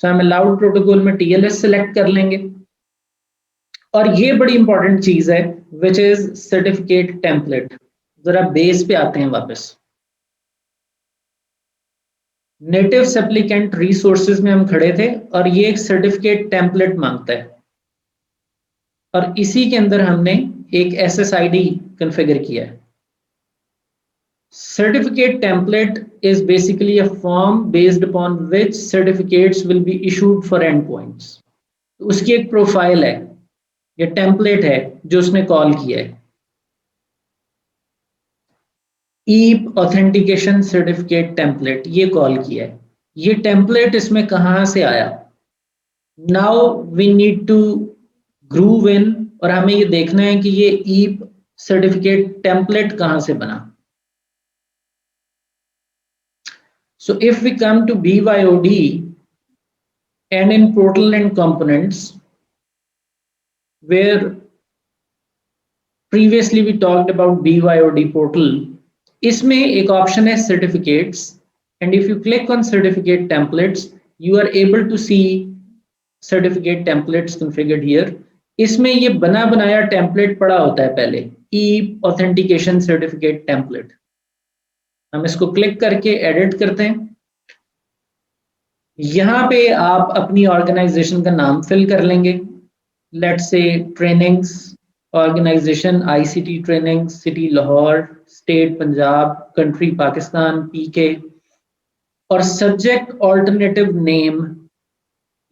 सो हम allowed protocol में TLS select कर लेंगे। और ये बड़ी इंपॉर्टेंट चीज है विच इज सर्टिफिकेट टेम्पलेट। जरा बेस पे आते हैं वापस। नेटिव एप्लीकेंट रिसोर्सेज में हम खड़े थे और ये एक सर्टिफिकेट टेम्पलेट मांगता है और इसी के अंदर हमने एक SSID कॉन्फ़िगर किया है। Certificate template is basically a form based upon which certificates will be issued for endpoints. उसकी एक प्रोफाइल है, ये टेम्पलेट है जो उसने कॉल किया है। EAP ऑथेंटिकेशन सर्टिफिकेट टेम्पलेट ये कॉल किया है। ये टेम्पलेट इसमें कहाँ से आया? Now we need to groove in और हमें ये देखना है कि ये EAP सर्टिफिकेट टेम्पलेट कहाँ से बना। So if we come to BYOD and in portal and components, where previously we talked about BYOD portal, इसमें एक option है certificates, and if you click on certificate templates, you are able to see certificate templates configured here. इसमें ये बना बनाया template पड़ा होता है पहले, EAP authentication certificate template. हम इसको क्लिक करके एडिट करते हैं। यहाँ पे आप अपनी ऑर्गेनाइजेशन का नाम फिल कर लेंगे। Let's say trainings organisation ICT training, city Lahore, state Punjab, country Pakistan, PK, और सब्जेक्ट ऑल्टरनेटिव नेम,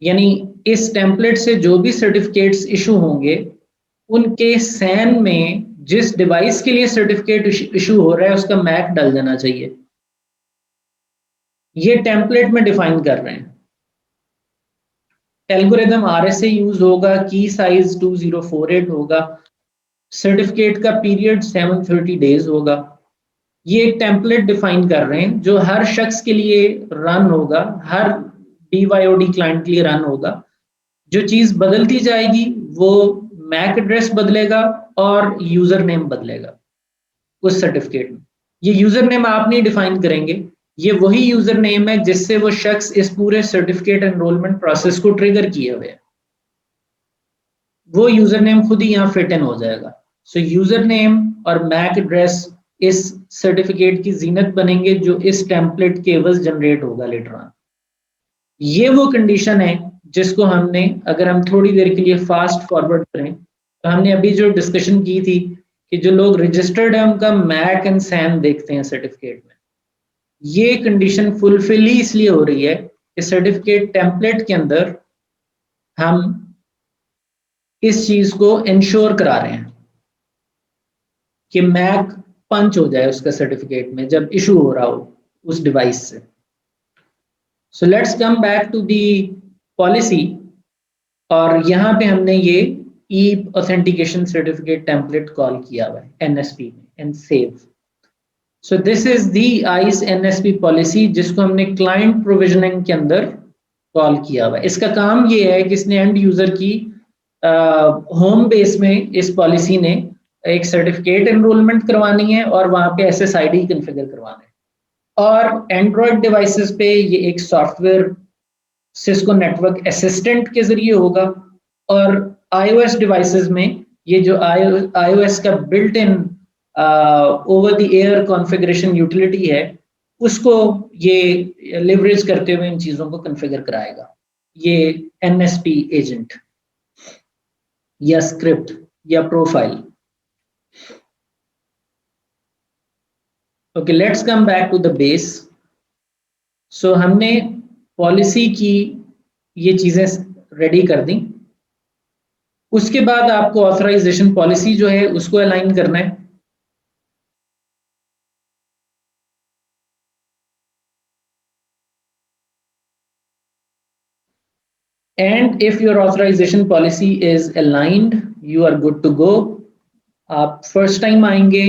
यानी इस टेम्पलेट से जो भी सर्टिफिकेट्स इशू होंगे उनके सैन में जिस डिवाइस के लिए सर्टिफिकेट इशू हो रहा है उसका मैक डल जाना चाहिए। ये टेम्पलेट में डिफाइन कर रहे हैं। एल्गोरिदम RSA यूज होगा, की साइज 2048 होगा, सर्टिफिकेट का पीरियड 730 डेज होगा। ये एक टेम्पलेट डिफाइन कर रहे हैं जो हर शख्स के लिए रन होगा, हर BYOD क्लाइंट के लिए रन होगा। जो चीज बदलती जाएगी वो मैक एड्रेस बदलेगा और यूजर नेम बदलेगा उस सर्टिफिकेट में। ये यूजर नेम आप नहीं डिफाइन करेंगे, ये वही यूजर नेम है जिससे वो शख्स इस पूरे सर्टिफिकेट एनरोलमेंट प्रोसेस को ट्रिगर किए हुए है। वो यूजर नेम खुद ही यहाँ फिट इन हो जाएगा। सो यूजर नेम और मैक एड्रेस इस सर्टिफिकेट की जीनत बनेंगे जो इस टेम्पलेट के एवज जनरेट होगा लेटर ऑन। ये वो कंडीशन है जिसको हमने, अगर हम थोड़ी देर के लिए फास्ट फॉरवर्ड करें तो हमने अभी जो डिस्कशन की थी कि जो लोग रजिस्टर्ड है उनका मैक एंड सैन देखते हैं सर्टिफिकेट में। ये कंडीशन फुलफिल ही इसलिए हो रही है कि सर्टिफिकेट टेम्पलेट के अंदर हम इस चीज को इंश्योर करा रहे हैं कि मैक पंच हो जाए उसका सर्टिफिकेट में जब इशू हो रहा हो उस डिवाइस से। So let's come back to the policy और यहाँ पे हमने ये EAP authentication certificate template call किया हुआ है NSP में and save. So this is the ICE NSP policy जिसको हमने क्लाइंट प्रोविजनिंग के अंदर कॉल किया हुआ है। इसका काम ये है कि इसने एंड यूजर की होम बेस में इस पॉलिसी ने एक सर्टिफिकेट एनरोलमेंट करवानी है और वहां पे SSID कॉन्फ़िगर करवाना है। और एंड्रॉयड डिवाइसेस पे ये एक सॉफ्टवेयर सिस्को नेटवर्क असिस्टेंट के जरिए होगा और iOS डिवाइसेस में ये जो iOS का built in over the air configuration utility है उसको ये लेवरेज करते हुए इन चीजों को कॉन्फ़िगर कराएगा। ये NSP एजेंट या स्क्रिप्ट या profile. Okay, let's come back to the base. So हमने पॉलिसी की ये चीजें रेडी कर दी। उसके बाद आपको ऑथराइजेशन पॉलिसी जो है उसको अलाइन करना है। And if your authorisation policy is aligned you are good to go. आप फर्स्ट टाइम आएंगे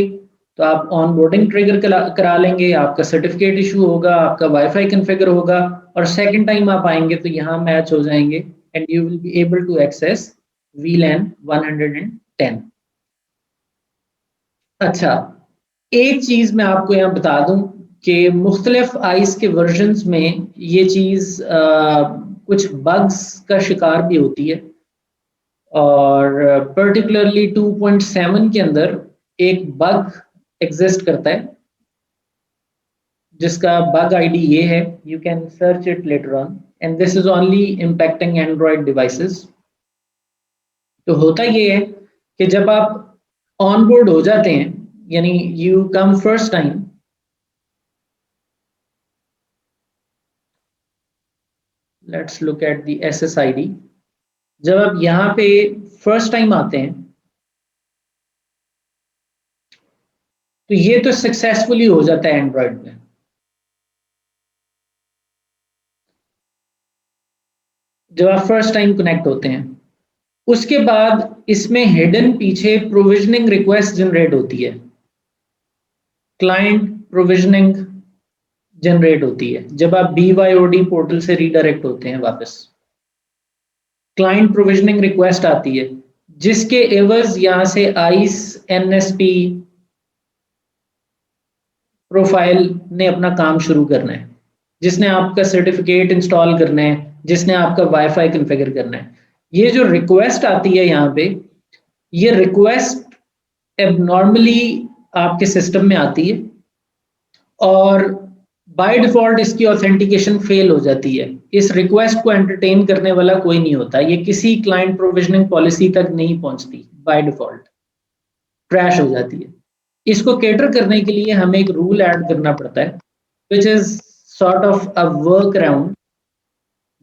तो आप ऑनबोर्डिंग ट्रिगर करा लेंगे, आपका सर्टिफिकेट इशू होगा, आपका वाईफाई कॉन्फ़िगर होगा और सेकंड टाइम आप आएंगे तो यहाँ मैच हो जाएंगे and you will be able to access VLAN 110। अच्छा, एक चीज मैं आपको यहाँ बता दूं कि मुख्तलिफ ICE के वर्जन्स में ये चीज कुछ बग्स का शिकार भी होती है, और पर्टिकुलरली 2.7 के अंदर एक बग एग्जिस्ट करता है जिसका बग आईडी ये है, you can search it later on, and this is only impacting Android devices. तो होता ये है कि जब आप ऑन बोर्ड हो जाते हैं, यानी you come first time, let's look at the SSID। जब आप यहाँ पे फर्स्ट टाइम आते हैं तो ये तो सक्सेसफुली हो जाता है एंड्रॉयड में। जब आप फर्स्ट टाइम कनेक्ट होते हैं, उसके बाद इसमें हिडन पीछे प्रोविजनिंग रिक्वेस्ट जनरेट होती है, क्लाइंट प्रोविजनिंग जनरेट होती है जब आप BYOD पोर्टल से रीडायरेक्ट होते हैं वापस। क्लाइंट प्रोविजनिंग रिक्वेस्ट आती है जिसके एवज यहां से आइस NSP प्रोफाइल ने अपना काम शुरू करना है, जिसने आपका सर्टिफिकेट इंस्टॉल करना है, जिसने आपका वाईफाई कॉन्फ़िगर करना है। ये जो रिक्वेस्ट आती है यहाँ पे, ये रिक्वेस्ट एबनॉर्मली आपके सिस्टम में आती है और बाय डिफॉल्ट इसकी ऑथेंटिकेशन फेल हो जाती है। इस रिक्वेस्ट को एंटरटेन करने वाला कोई नहीं होता, ये किसी क्लाइंट प्रोविजनिंग पॉलिसी तक नहीं पहुंचती, बाय डिफॉल्ट क्रैश हो जाती है। इसको कैटर करने के लिए हमें एक रूल ऐड करना पड़ता है which is sort of a work around,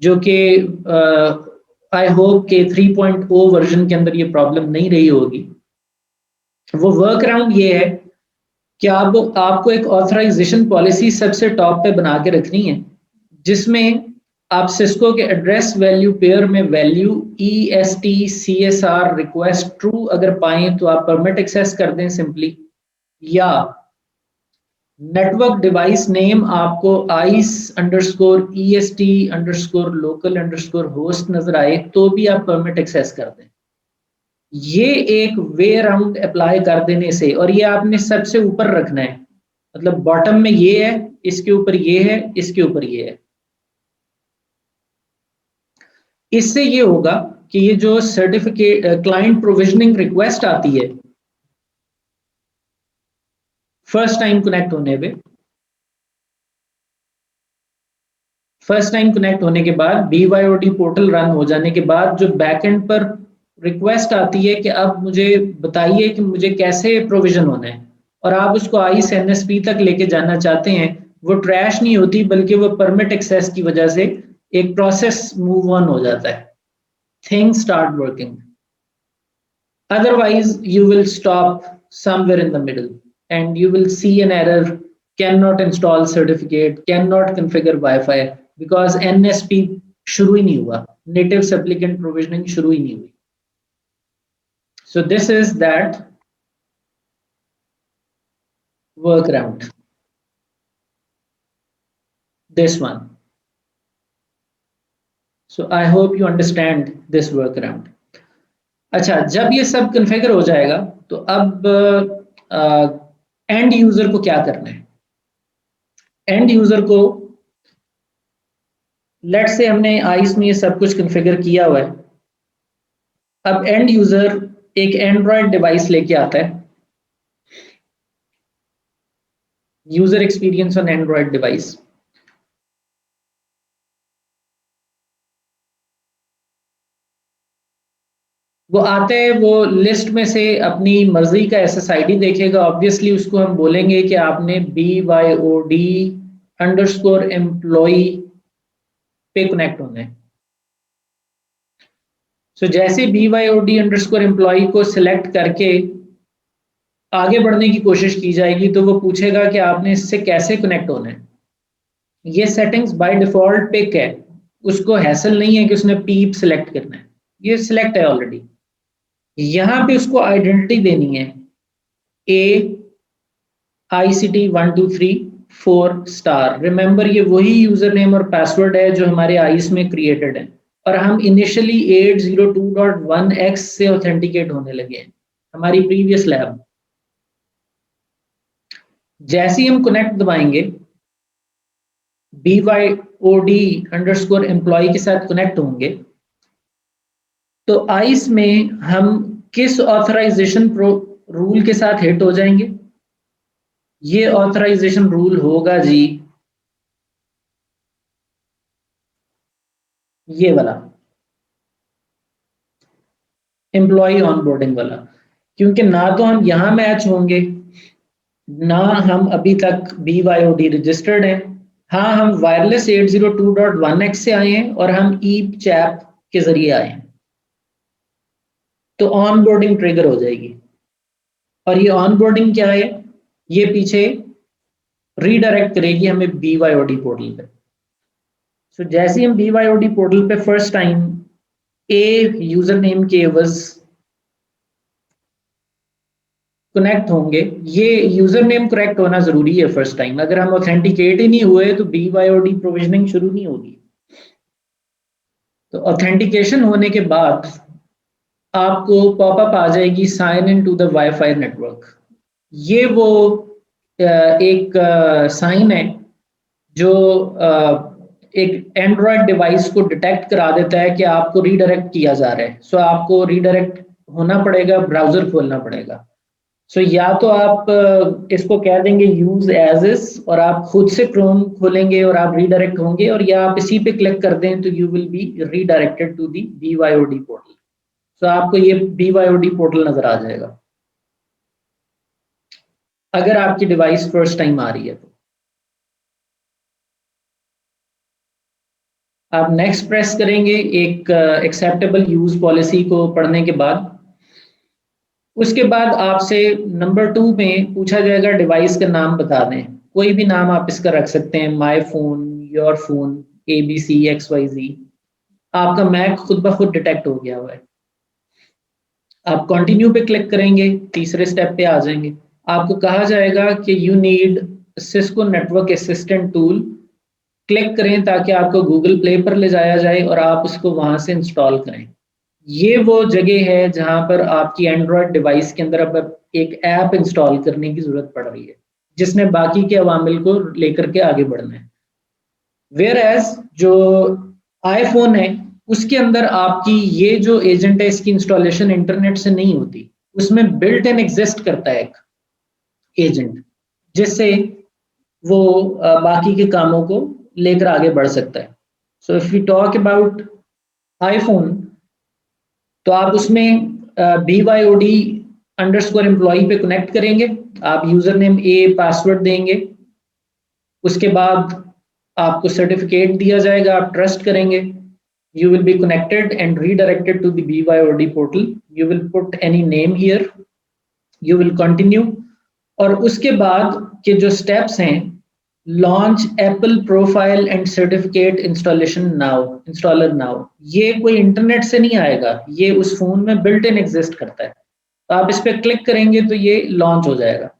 जो कि आई होप के 3.0 वर्जन के अंदर ये प्रॉब्लम नहीं रही होगी। वो वर्क अराउंड ये है कि आपको एक ऑथराइजेशन पॉलिसी सबसे टॉप पे बना के रखनी है, जिसमें आप सिस्को के एड्रेस वैल्यू पेयर में value EST CSR request true अगर पाएं तो आप परमिट एक्सेस कर दें सिंपली, या नेटवर्क डिवाइस नेम आपको ICE_EST_local_host नजर आए तो भी आप परमिट एक्सेस कर दें। ये एक वे अराउंड अप्लाई कर देने से, और ये आपने सबसे ऊपर रखना है, मतलब बॉटम में ये है, इसके ऊपर ये है, इसके ऊपर ये है। इससे ये होगा कि ये जो सर्टिफिकेट क्लाइंट प्रोविजनिंग रिक्वेस्ट आती है फर्स्ट टाइम कनेक्ट होने पे, फर्स्ट टाइम कनेक्ट होने के बाद BYOD पोर्टल रन हो जाने के बाद जो बैकएंड पर रिक्वेस्ट आती है कि अब मुझे बताइए कि मुझे कैसे प्रोविजन होना है, और आप उसको ICE NSP तक लेके जाना चाहते हैं, वो ट्रैश नहीं होती बल्कि वो परमिट एक्सेस की वजह से एक प्रोसेस मूव ऑन हो जाता है, things start working. Otherwise, you will stop somewhere in the middle and you will see an error, cannot install certificate, cannot configure Wi-Fi because NSP शुरू ही नहीं हुआ, native supplicant provisioning शुरू ही नहीं हुई। So this is that workaround. This one. So I hope you understand this workaround. अच्छा, जब ये सब कन्फिगर हो जाएगा तो अब एंड यूजर को क्या करना है? एंड यूजर को लेट्स से हमने आइस में ये सब कुछ कन्फिगर किया हुआ है। अब एंड यूजर एक एंड्रॉयड डिवाइस लेके आता है, user experience on Android device. वो आता है, वो लिस्ट में से अपनी मर्जी का SSID देखेगा, ऑब्वियसली उसको हम बोलेंगे कि आपने BYOD_employee पे कनेक्ट होना है। सो जैसे BYOD_employee को सिलेक्ट करके आगे बढ़ने की कोशिश की जाएगी तो वो पूछेगा कि आपने इससे कैसे कनेक्ट होना है। ये सेटिंग्स बाय डिफॉल्ट पिक है, उसको हैसल नहीं है कि उसने पीप सिलेक्ट करना है, ये सिलेक्ट है ऑलरेडी। यहाँ पे उसको आइडेंटिटी देनी है AICT1234 रिमेंबर ये वही यूजर नेम और पासवर्ड है जो हमारे आइस में क्रिएटेड है, और हम इनिशियली 802.1x से ऑथेंटिकेट होने लगे हैं हमारी प्रीवियस लैब। जैसे ही हम कनेक्ट दबाएंगे, BYOD_employee के साथ कनेक्ट होंगे, तो आइस में हम किस ऑथराइजेशन रूल के साथ हिट हो जाएंगे? ये ऑथराइजेशन रूल होगा जी ये वाला, एम्प्लॉय ऑनबोर्डिंग वाला, क्योंकि ना तो हम यहां मैच होंगे, ना हम अभी तक BYOD रजिस्टर्ड हैं। हाँ, हम वायरलेस 802.1x से आए हैं और हम ईप चैप के जरिए आए हैं, तो ऑनबोर्डिंग ट्रिगर हो जाएगी। और ये ऑनबोर्डिंग क्या है? ये पीछे रीडायरेक्ट करेगी हमें BYOD पोर्टल पे। सो जैसे ही हम BYOD पोर्टल पे फर्स्ट टाइम यूजर नेम के एवज कनेक्ट होंगे, ये यूजर नेम करेक्ट होना जरूरी है फर्स्ट टाइम। अगर हम ऑथेंटिकेट ही नहीं हुए तो BYOD प्रोविजनिंग शुरू नहीं होगी। तो ऑथेंटिकेशन होने के बाद आपको पॉपअप आ जाएगी sign in to the wifi network. ये वो एक साइन है जो एक एंड्रॉयड डिवाइस को डिटेक्ट करा देता है कि आपको रीडायरेक्ट किया जा रहा है। सो आपको रीडायरेक्ट होना पड़ेगा, ब्राउजर खोलना पड़ेगा। सो या तो आप इसको कह देंगे यूज एज इज और आप खुद से क्रोम खोलेंगे और आप रीडायरेक्ट होंगे, और या आप इसी पे क्लिक कर दें तो you will be redirected to the BYOD portal. So आपको ये BYOD पोर्टल नजर आ जाएगा अगर आपकी डिवाइस फर्स्ट टाइम आ रही है तो। आप नेक्स्ट प्रेस करेंगे एक एक्सेप्टेबल यूज पॉलिसी को पढ़ने के बाद। उसके बाद आपसे नंबर 2 में पूछा जाएगा डिवाइस का नाम बता दें। कोई भी नाम आप इसका रख सकते हैं, my phone, your phone, ABC XYZ। आपका मैक खुद ब खुद डिटेक्ट हो गया हुआ है। आप कंटिन्यू पे क्लिक करेंगे, तीसरे स्टेप पे आ जाएंगे। आपको कहा जाएगा कि you need Cisco network assistant tool. Click करें ताकि आपको गूगल प्ले पर ले जाया जाए और आप उसको वहां से इंस्टॉल करें। ये वो जगह है जहां पर आपकी एंड्रॉयड डिवाइस के अंदर अब एक ऐप इंस्टॉल करने की जरूरत पड़ रही है, जिसने बाकी के अवामिल को लेकर के आगे बढ़ना है। वेयर एज जो आईफोन है उसके अंदर आपकी ये जो एजेंट है इसकी इंस्टॉलेशन इंटरनेट से नहीं होती, उसमें बिल्ट इन एग्जिस्ट करता है एक एजेंट, जिससे वो बाकी के कामों को लेकर आगे बढ़ सकता है। So if you talk about iPhone, तो आप उसमें BYOD_employee पे कनेक्ट करेंगे। आप यूजर नेम पासवर्ड देंगे, उसके बाद आपको सर्टिफिकेट दिया जाएगा, आप ट्रस्ट करेंगे। You will be connected and redirected to the BYOD portal. You will put any name here. You will continue. और उसके बाद के जो स्टेप्स हैं, launch Apple profile and certificate installation now, installer now, ये कोई इंटरनेट से नहीं आएगा, ये उस फोन में बिल्ट इन एग्जिस्ट करता है। तो आप इस पर क्लिक करेंगे तो ये लॉन्च हो जाएगा।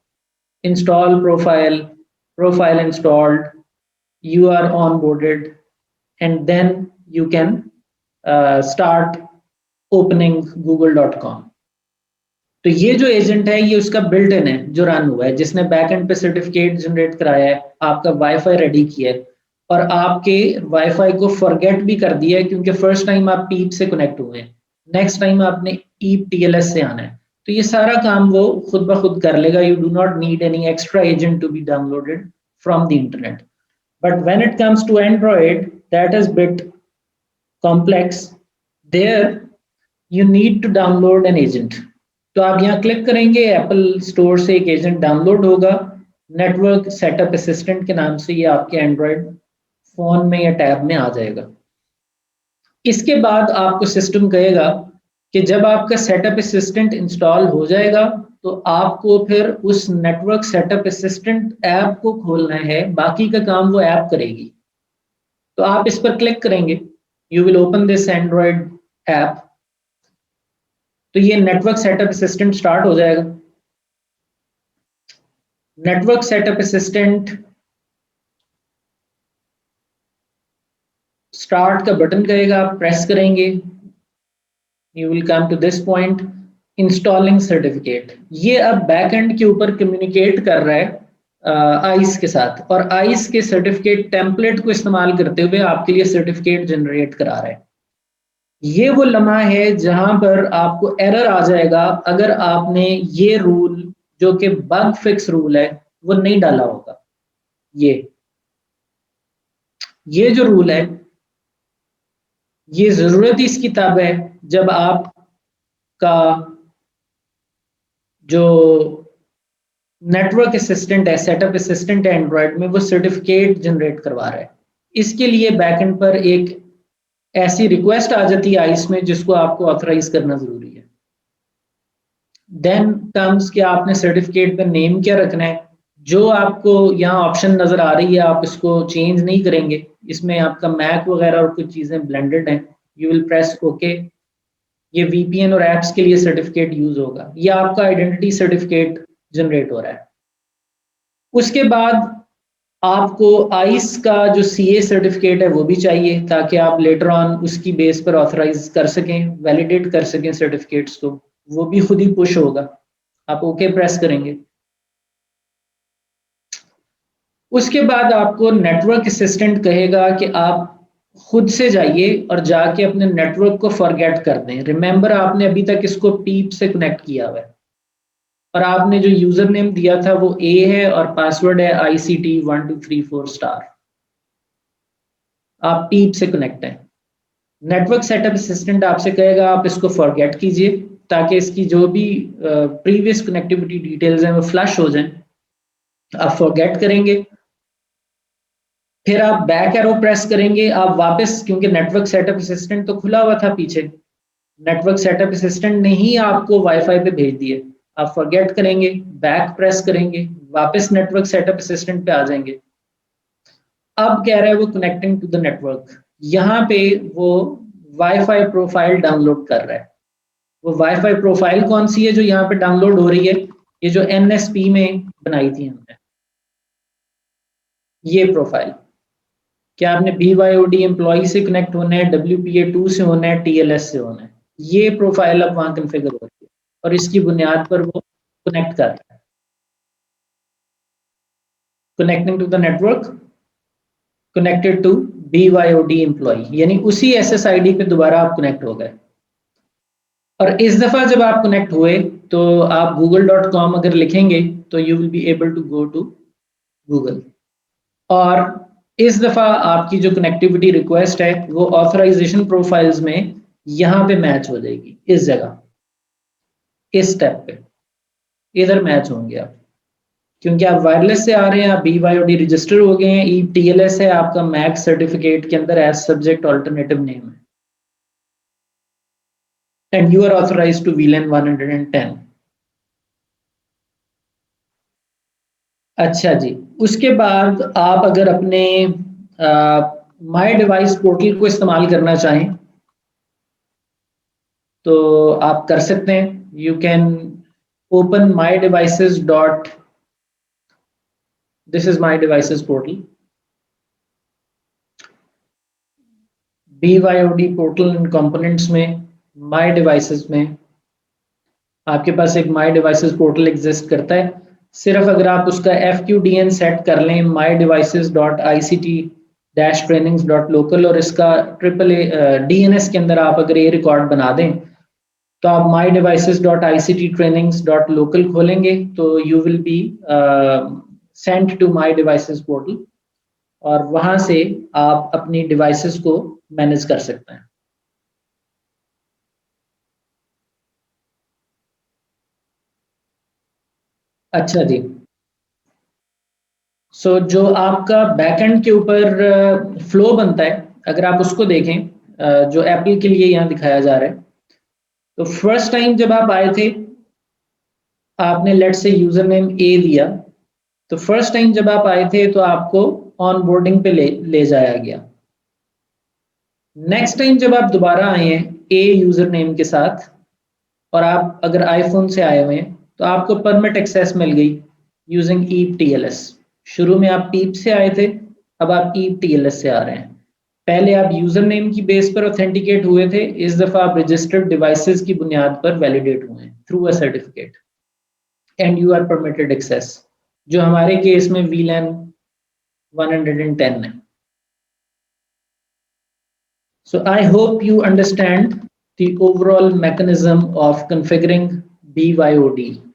Install profile, profile installed, you are onboarded, and then you can start opening google.com। तो ये जो एजेंट है ये उसका बिल्ट इन है जो रन हुआ है, जिसने बैकएंड पे सर्टिफिकेट जनरेट कराया है, आपका वाईफाई रेडी किया है और आपके वाईफाई को फॉरगेट भी कर दिया है, क्योंकि फर्स्ट टाइम आप पीप से कनेक्ट हुए हैं, नेक्स्ट टाइम आपने ईप TLS से आना है। तो ये सारा काम वो खुद ब खुद कर लेगा। You do not need any extra agent to be downloaded from the internet. But when it comes to Android, that is bit complex. There you need to download an agent. तो आप यहाँ क्लिक करेंगे, Apple store से एक agent download होगा, network setup assistant के नाम से। ये आपके एंड्रॉयड फोन में या टैब में आ जाएगा। इसके बाद आपको सिस्टम कहेगा कि जब आपका सेटअप असिस्टेंट इंस्टॉल हो जाएगा तो आपको फिर उस नेटवर्क सेटअप असिस्टेंट ऐप को खोलना है, बाकी का काम वो ऐप करेगी। तो आप इस पर क्लिक करेंगे, you will open this Android app. तो ये नेटवर्क सेटअप असिस्टेंट स्टार्ट हो जाएगा। नेटवर्क सेटअप असिस्टेंट स्टार्ट का बटन कहेगा, आप प्रेस करेंगे, you will come to this point, installing certificate. ये अब बैकएंड के ऊपर कम्युनिकेट कर रहा है आइस के साथ, और आइस के सर्टिफिकेट टेम्पलेट को इस्तेमाल करते हुए आपके लिए सर्टिफिकेट जनरेट करा रहा है। ये वो लम्हा है जहां पर आपको एरर आ जाएगा अगर आपने ये रूल जो कि बग फिक्स रूल है वो नहीं डाला होगा। ये जो रूल है ये जरूरत इसकी तब है जब आपका जो नेटवर्क असिस्टेंट है, सेटअप असिस्टेंट है एंड्रॉयड में, वो सर्टिफिकेट जनरेट करवा रहा है। इसके लिए बैकएंड पर एक ऐसी रिक्वेस्ट आ जाती है आइस में जिसको आपको ऑथराइज करना जरूरी है। देन कम्स कि आपने सर्टिफिकेट पे नेम क्या रखना है। जो आपको यहाँ ऑप्शन नजर आ रही है आप इसको चेंज नहीं करेंगे, इसमें आपका मैक वगैरह और कुछ चीजें ब्लेंडेड हैं। You will press okay. ये वीपीएन और एप्स के लिए सर्टिफिकेट यूज होगा। ये आपका आइडेंटिटी सर्टिफिकेट जनरेट हो रहा है। उसके बाद आपको आइस का जो सीए सर्टिफिकेट है वो भी चाहिए ताकि आप लेटर ऑन उसकी बेस पर ऑथराइज कर सकें, वैलिडेट कर सकें सर्टिफिकेट्स को। वो भी खुद ही पुश होगा। आप ओके प्रेस करेंगे। उसके बाद आपको नेटवर्क असिस्टेंट कहेगा कि आप खुद से जाइए और जाके अपने नेटवर्क को फॉरगेट कर दें। रिमेंबर आपने अभी तक इसको पीप से कनेक्ट किया हुआ है और आपने जो यूजर नेम दिया था वो ए है और पासवर्ड है ICT1234 स्टार। आप पीप से कनेक्ट हैं। नेटवर्क सेटअप असिस्टेंट आपसे कहेगा आप इसको फॉरगेट कीजिए ताकि इसकी जो भी प्रीवियस कनेक्टिविटी डिटेल्स हैं वो फ्लश हो जाएं। आप फॉरगेट करेंगे, फिर आप बैक एरो प्रेस करेंगे। आप वापस, क्योंकि नेटवर्क सेटअप असिस्टेंट तो खुला हुआ था पीछे, नेटवर्क सेटअप असिस्टेंट ने ही आपको वाईफाई पे भेज दिए। आप फॉरगेट करेंगे, बैक प्रेस करेंगे, वापस नेटवर्क सेटअप असिस्टेंट पे आ जाएंगे। अब कह रहा है वो कनेक्टिंग टू द नेटवर्क। यहाँ पे वो वाईफाई प्रोफाइल डाउनलोड कर रहा है। वो वाईफाई प्रोफाइल कौन सी है जो यहाँ पे डाउनलोड हो रही है? ये जो NSP में बनाई थी हमने, ये प्रोफाइल। क्या आपने BYOD एम्प्लॉय से कनेक्ट होना है, WPA2 से होना है, TLS से होना है? ये प्रोफाइल अब वहां कन्फिगर हो रही है और इसकी बुनियाद पर वो कनेक्ट कर रहा है। Connecting to the network, connected to BYOD employee, यानी उसी SSID पे दोबारा आप कनेक्ट हो गए। और इस दफा जब आप कनेक्ट हुए तो आप google.com अगर लिखेंगे तो you will be able to go to Google. और इस दफा आपकी जो कनेक्टिविटी रिक्वेस्ट है वो ऑथराइजेशन प्रोफाइल्स में यहाँ पे मैच हो जाएगी। इस जगह, इस स्टेप पे इधर मैच होंगे आप, क्योंकि आप वायरलेस से आ रहे हैं। आप BYOD रजिस्टर हो गए हैं। TLS है आपका मैक सर्टिफिकेट के अंदर एज सब्जेक्ट ऑल्टरनेटिव नेम है, and you are authorised to VLAN 110। अच्छा जी, उसके बाद आप अगर अपने माई डिवाइस पोर्टल को इस्तेमाल करना चाहें तो आप कर सकते हैं। You can open my devices dot, this is my devices portal, BYOD portal and components में माई डिवाइसेस में आपके पास एक माई डिवाइसेस पोर्टल एग्जिस्ट करता है। सिर्फ अगर आप उसका FQDN सेट कर लें my-devices.ict-trainings.local और इसका DNS के अंदर आप अगर ये रिकॉर्ड बना दें तो आप my-devices.ict-trainings.local खोलेंगे तो you will be sent to my devices portal और वहां से आप अपनी डिवाइसेस को मैनेज कर सकते हैं। अच्छा जी, जो आपका बैकएंड के ऊपर फ्लो बनता है अगर आप उसको देखें, जो एप्पल के लिए यहाँ दिखाया जा रहा है, तो फर्स्ट टाइम जब आप आए थे आपने लेट से यूजर नेम ए दिया। तो फर्स्ट टाइम जब आप आए थे तो आपको ऑन बोर्डिंग पे ले जाया गया। नेक्स्ट टाइम जब आप दोबारा आए हैं ए यूजर नेम के साथ और आप अगर आईफोन से आए हुए हैं तो आपको परमिट एक्सेस मिल गई यूजिंग EAP TLS। शुरू में आप पीप से आए थे, अब आप EAP TLS से आ रहे हैं। पहले आप यूजर नेम की बेस पर ऑथेंटिकेट हुए थे, इस दफा आप रजिस्टर्ड डिवाइसेस की बुनियाद पर वैलिडेट हुए हैं through a certificate and you are permitted access. जो हमारे केस में VLAN 110 है. So I hope you understand the overall mechanism of configuring BYOD.